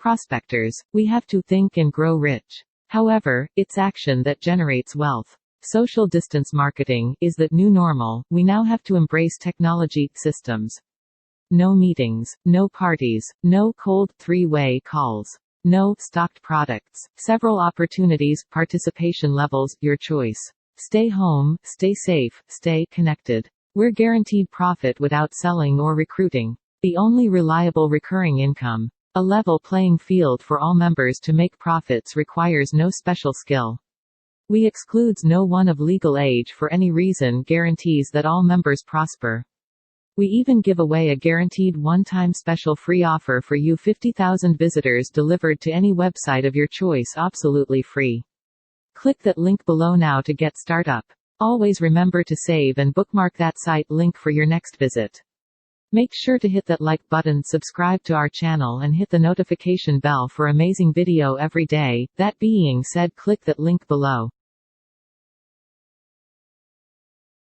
prospectors, we have to think and grow rich. However, it's action that generates wealth. Social distance marketing is the new normal. We now have to embrace technology systems. No meetings, no parties, no cold three-way calls, no stocked products. Several opportunities, participation levels, your choice. Stay home, stay safe, stay connected. We're guaranteed profit without selling or recruiting. The only reliable recurring income. A level playing field for all members to make profits requires no special skill. We excludes no one of legal age for any reason, guarantees that all members prosper. We even give away a guaranteed one-time special free offer for you, 50,000 visitors delivered to any website of your choice, absolutely free. Click that link below now to get started up. Always remember to save and bookmark that site link for your next visit. Make sure to hit that like button, subscribe to our channel and hit the notification bell for amazing video every day. That being said, click that link below.